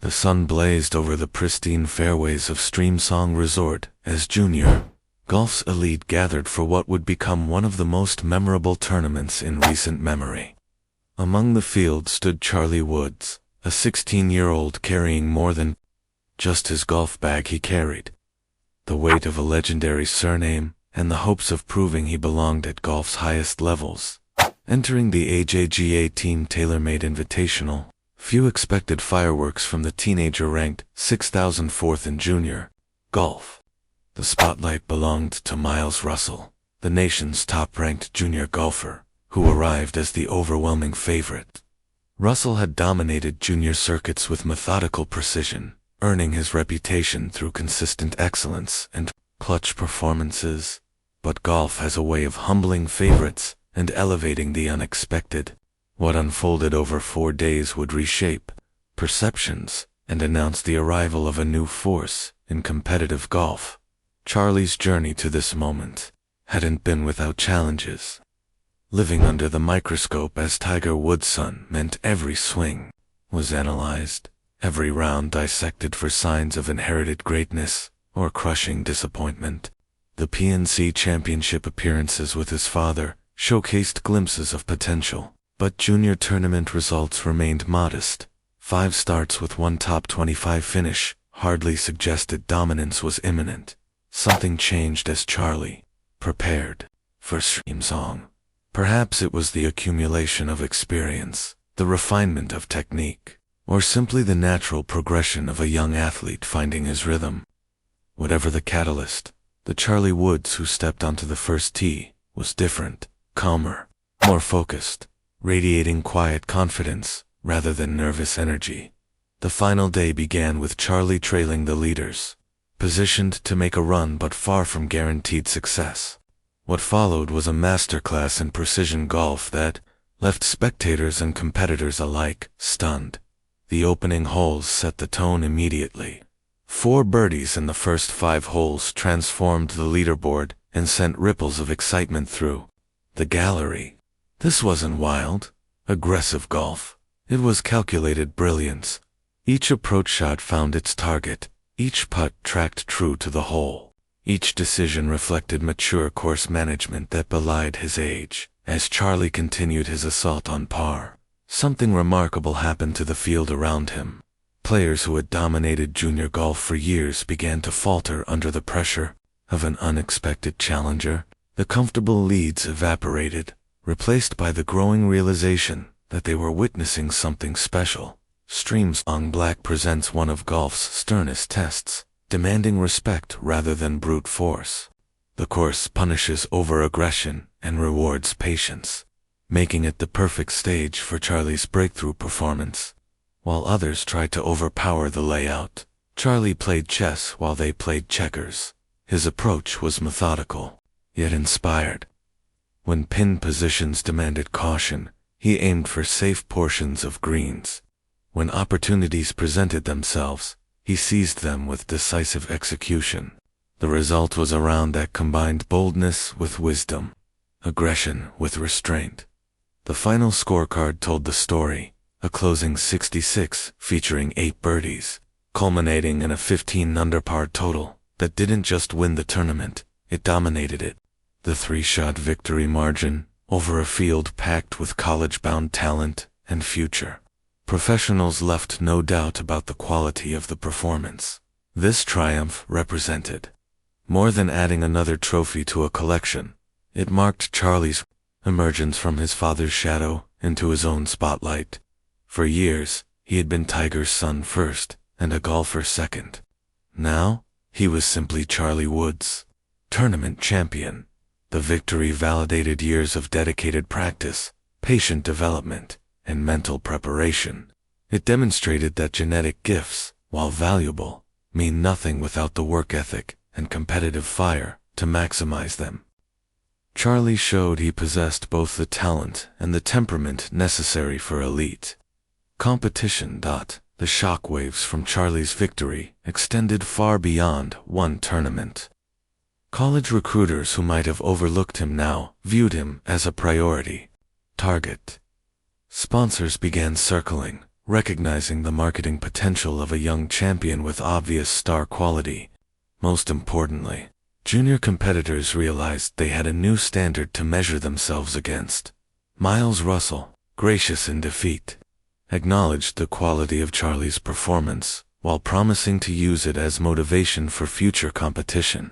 The sun blazed over the pristine fairways of Streamsong Resort as junior golf's elite gathered for what would become one of the most memorable tournaments in recent memory. Among the field stood Charlie Woods, a 16-year-old carrying more than just his golf bag. He carried the weight of a legendary surname and the hopes of proving he belonged at golf's highest levels. Entering the AJGA Team TaylorMade Invitational, few expected fireworks from the teenager ranked 6,004th in junior golf. The spotlight belonged to Miles Russell, the nation's top-ranked junior golfer, who arrived as the overwhelming favorite. Russell had dominated junior circuits with methodical precision, earning his reputation through consistent excellence and clutch performances. But golf has a way of humbling favorites and elevating the unexpected. What unfolded over 4 days would reshape perceptions and announce the arrival of a new force in competitive golf. Charlie's journey to this moment hadn't been without challenges. Living under the microscope as Tiger Woods' son meant every swing was analyzed, every round dissected for signs of inherited greatness or crushing disappointment. The PNC Championship appearances with his father showcased glimpses of potential, but junior tournament results remained modest. 5 starts with 1 top 25 finish hardly suggested dominance was imminent. Something changed as Charlie prepared for Streamsong. Perhaps it was the accumulation of experience, the refinement of technique, or simply the natural progression of a young athlete finding his rhythm. Whatever the catalyst, the Charlie Woods who stepped onto the first tee was different, calmer, more focused, radiating quiet confidence rather than nervous energy. The final day began with Charlie trailing the leaders, positioned to make a run but far from guaranteed success. What followed was a masterclass in precision golf that left spectators and competitors alike stunned. The opening holes set the tone immediately. 4 birdies in the first 5 holes transformed the leaderboard and sent ripples of excitement through the gallery. This wasn't wild, aggressive golf. It was calculated brilliance. Each approach shot found its target. Each putt tracked true to the hole. Each decision reflected mature course management that belied his age. As Charlie continued his assault on par, something remarkable happened to the field around him. Players who had dominated junior golf for years began to falter under the pressure of an unexpected challenger. The comfortable leads evaporated, replaced by the growing realization that they were witnessing something special. Streamsong Black presents one of golf's sternest tests, demanding respect rather than brute force. The course punishes over-aggression and rewards patience, making it the perfect stage for Charlie's breakthrough performance. While others tried to overpower the layout, Charlie played chess while they played checkers. His approach was methodical, yet inspired. When pin positions demanded caution, he aimed for safe portions of greens. When opportunities presented themselves, he seized them with decisive execution. The result was a round that combined boldness with wisdom, aggression with restraint. The final scorecard told the story, a closing 66 featuring 8 birdies, culminating in a 15-under par total that didn't just win the tournament, it dominated it. The 3-shot victory margin over a field packed with college-bound talent and future professionals left no doubt about the quality of the performance. This triumph represented more than adding another trophy to a collection. It marked Charlie's emergence from his father's shadow into his own spotlight. For years, he had been Tiger's son first and a golfer second. Now, he was simply Charlie Woods, tournament champion. The victory validated years of dedicated practice, patient development, and mental preparation. It demonstrated that genetic gifts, while valuable, mean nothing without the work ethic and competitive fire to maximize them. Charlie showed he possessed both the talent and the temperament necessary for elite competition. The shockwaves from Charlie's victory extended far beyond one tournament. College recruiters who might have overlooked him now viewed him as a priority target. Sponsors began circling, recognizing the marketing potential of a young champion with obvious star quality. Most importantly, junior competitors realized they had a new standard to measure themselves against. Miles Russell, gracious in defeat, acknowledged the quality of Charlie's performance, while promising to use it as motivation for future competition.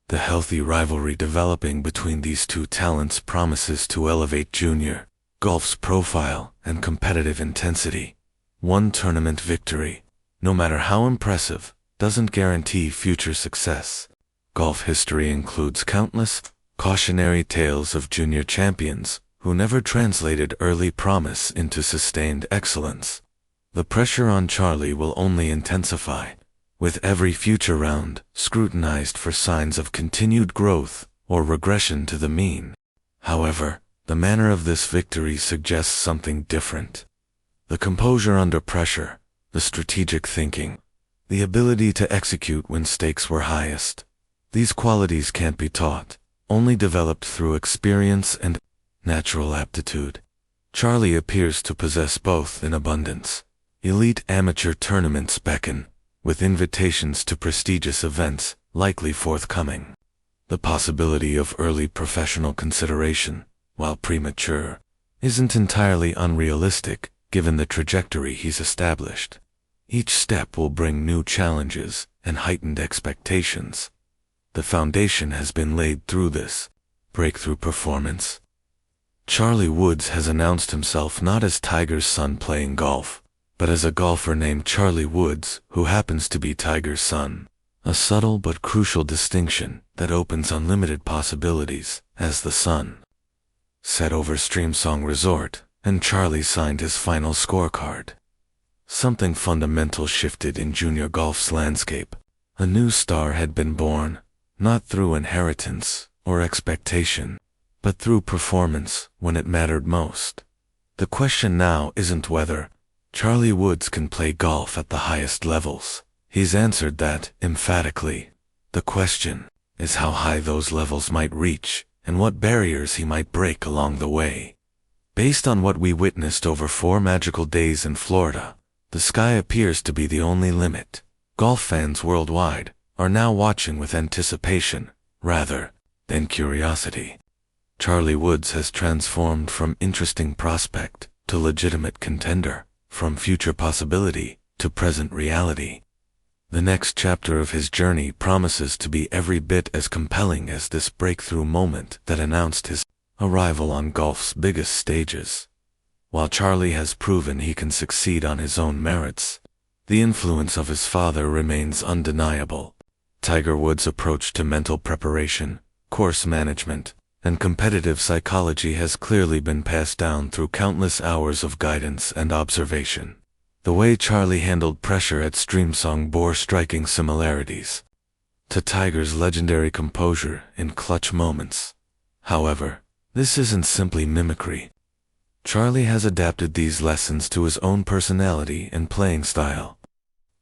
The healthy rivalry developing between these two talents promises to elevate junior golf's profile and competitive intensity. One tournament victory, no matter how impressive, doesn't guarantee future success. Golf history includes countless cautionary tales of junior champions who never translated early promise into sustained excellence. The pressure on Charlie will only intensify, with every future round scrutinized for signs of continued growth or regression to the mean. However, the manner of this victory suggests something different. The composure under pressure, the strategic thinking, the ability to execute when stakes were highest. These qualities can't be taught, only developed through experience and natural aptitude. Charlie appears to possess both in abundance. Elite amateur tournaments beckon, with invitations to prestigious events likely forthcoming. The possibility of early professional consideration, while premature, isn't entirely unrealistic given the trajectory he's established. Each step will bring new challenges and heightened expectations. The foundation has been laid through this breakthrough performance. Charlie Woods has announced himself not as Tiger's son playing golf, but as a golfer named Charlie Woods who happens to be Tiger's son. A subtle but crucial distinction that opens unlimited possibilities as the sun set over Streamsong Resort and Charlie signed his final scorecard. Something fundamental shifted in junior golf's landscape. A new star had been born, not through inheritance or expectation, but through performance when it mattered most. The question now isn't whether Charlie Woods can play golf at the highest levels. He's answered that emphatically. The question is how high those levels might reach and what barriers he might break along the way. Based on what we witnessed over 4 magical days in Florida, the sky appears to be the only limit. Golf fans worldwide are now watching with anticipation, rather than curiosity. Charlie Woods has transformed from interesting prospect to legitimate contender, from future possibility to present reality. The next chapter of his journey promises to be every bit as compelling as this breakthrough moment that announced his arrival on golf's biggest stages. While Charlie has proven he can succeed on his own merits, the influence of his father remains undeniable. Tiger Woods' approach to mental preparation, course management, and competitive psychology has clearly been passed down through countless hours of guidance and observation. The way Charlie handled pressure at Streamsong bore striking similarities to Tiger's legendary composure in clutch moments. However, this isn't simply mimicry. Charlie has adapted these lessons to his own personality and playing style.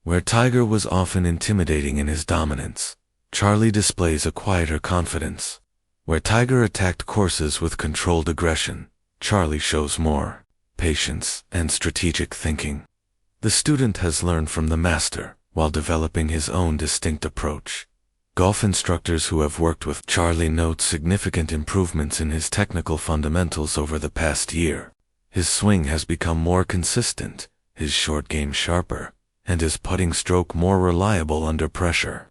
Where Tiger was often intimidating in his dominance, Charlie displays a quieter confidence. Where Tiger attacked courses with controlled aggression, Charlie shows more patience and strategic thinking. The student has learned from the master while developing his own distinct approach. Golf instructors who have worked with Charlie note significant improvements in his technical fundamentals over the past year. His swing has become more consistent, his short game sharper, and his putting stroke more reliable under pressure.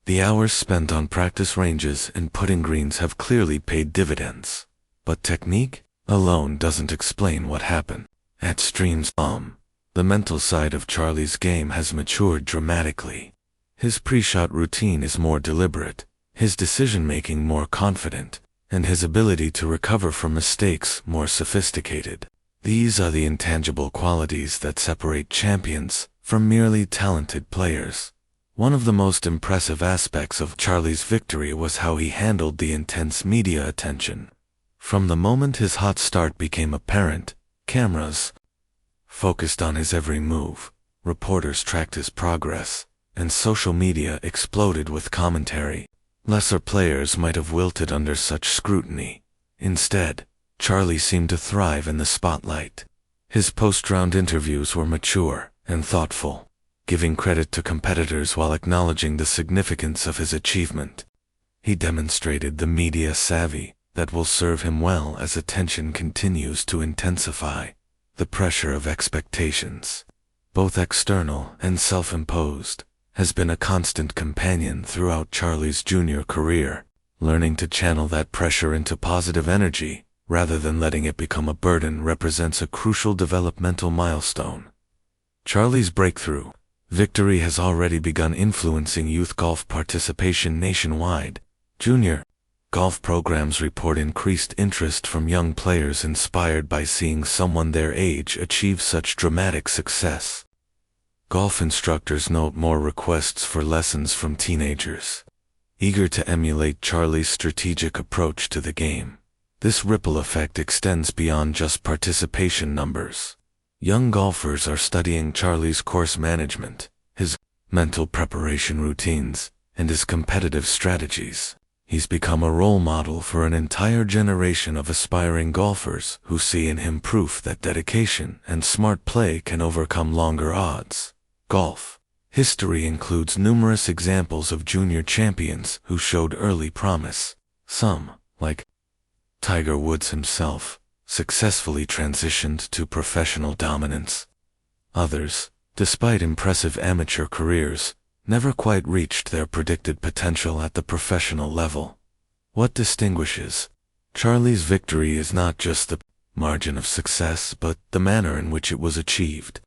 The hours spent on practice ranges and putting greens have clearly paid dividends. But technique alone doesn't explain what happened. At Streamsong, the mental side of Charlie's game has matured dramatically. His pre-shot routine is more deliberate, his decision-making more confident, and his ability to recover from mistakes more sophisticated. These are the intangible qualities that separate champions from merely talented players. One of the most impressive aspects of Charlie's victory was how he handled the intense media attention. From the moment his hot start became apparent, cameras focused on his every move, reporters tracked his progress, and social media exploded with commentary. Lesser players might have wilted under such scrutiny. Instead, Charlie seemed to thrive in the spotlight. His post-round interviews were mature and thoughtful, giving credit to competitors while acknowledging the significance of his achievement. He demonstrated the media savvy that will serve him well as attention continues to intensify. The pressure of expectations, both external and self-imposed, has been a constant companion throughout Charlie's junior career. Learning to channel that pressure into positive energy, rather than letting it become a burden, represents a crucial developmental milestone. Charlie's breakthrough victory has already begun influencing youth golf participation nationwide. Junior golf programs report increased interest from young players inspired by seeing someone their age achieve such dramatic success. Golf instructors note more requests for lessons from teenagers, eager to emulate Charlie's strategic approach to the game. This ripple effect extends beyond just participation numbers. Young golfers are studying Charlie's course management, his mental preparation routines, and his competitive strategies. He's become a role model for an entire generation of aspiring golfers who see in him proof that dedication and smart play can overcome longer odds. Golf history includes numerous examples of junior champions who showed early promise. Some, like Tiger Woods himself, successfully transitioned to professional dominance. Others, despite impressive amateur careers, never quite reached their predicted potential at the professional level. What distinguishes Charlie's victory is not just the margin of success, but the manner in which it was achieved.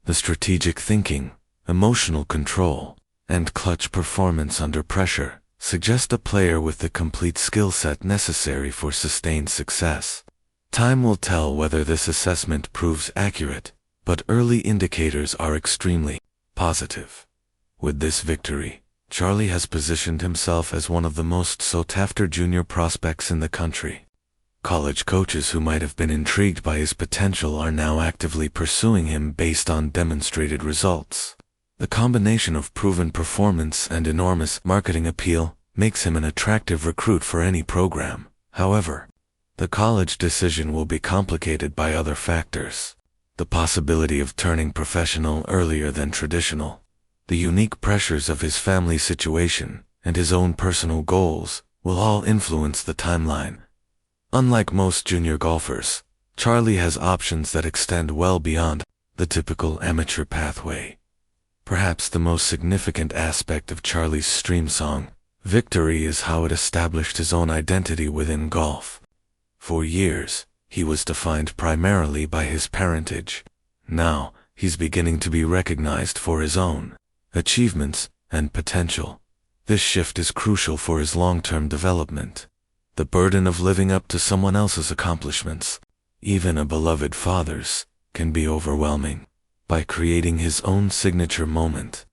The strategic thinking, emotional control, and clutch performance under pressure suggest a player with the complete skill set necessary for sustained success. Time will tell whether this assessment proves accurate, but early indicators are extremely positive. With this victory, Charlie has positioned himself as one of the most sought-after junior prospects in the country. College coaches who might have been intrigued by his potential are now actively pursuing him based on demonstrated results. The combination of proven performance and enormous marketing appeal makes him an attractive recruit for any program. However, the college decision will be complicated by other factors. The possibility of turning professional earlier than traditional, the unique pressures of his family situation, and his own personal goals will all influence the timeline. Unlike most junior golfers, Charlie has options that extend well beyond the typical amateur pathway. Perhaps the most significant aspect of Charlie's Streamsong victory is how it established his own identity within golf. For years, he was defined primarily by his parentage. Now, he's beginning to be recognized for his own achievements and potential. This shift is crucial for his long-term development. The burden of living up to someone else's accomplishments, even a beloved father's, can be overwhelming. By creating his own signature moment,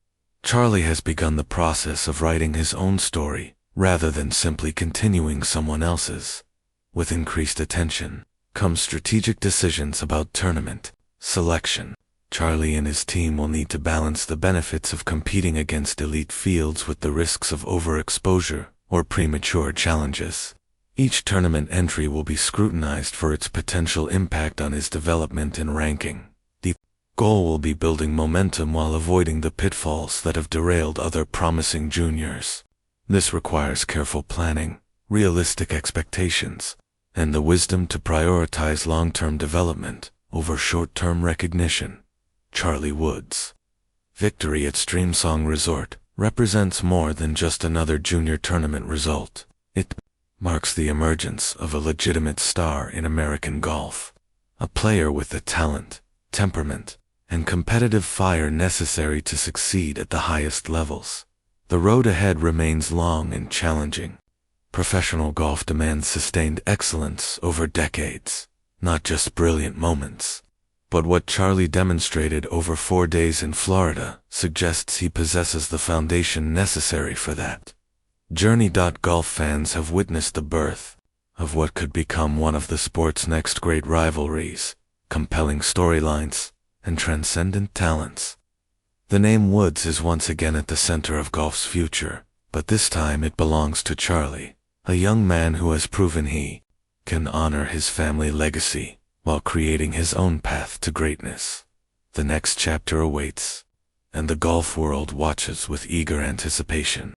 Charlie has begun the process of writing his own story, rather than simply continuing someone else's. With increased attention comes strategic decisions about tournament selection. Charlie and his team will need to balance the benefits of competing against elite fields with the risks of overexposure or premature challenges. Each tournament entry will be scrutinized for its potential impact on his development and ranking. The goal will be building momentum while avoiding the pitfalls that have derailed other promising juniors. This requires careful planning, realistic expectations, and the wisdom to prioritize long-term development over short-term recognition. Charlie Woods' victory at Streamsong Resort represents more than just another junior tournament result. It marks the emergence of a legitimate star in American golf, a player with the talent, temperament, and competitive fire necessary to succeed at the highest levels. The road ahead remains long and challenging. Professional golf demands sustained excellence over decades, not just brilliant moments. But what Charlie demonstrated over 4 days in Florida suggests he possesses the foundation necessary for that. Journey.golf fans have witnessed the birth of what could become one of the sport's next great rivalries, compelling storylines, and transcendent talents. The name Woods is once again at the center of golf's future, but this time it belongs to Charlie, a young man who has proven he can honor his family legacy while creating his own path to greatness. The next chapter awaits, and the golf world watches with eager anticipation.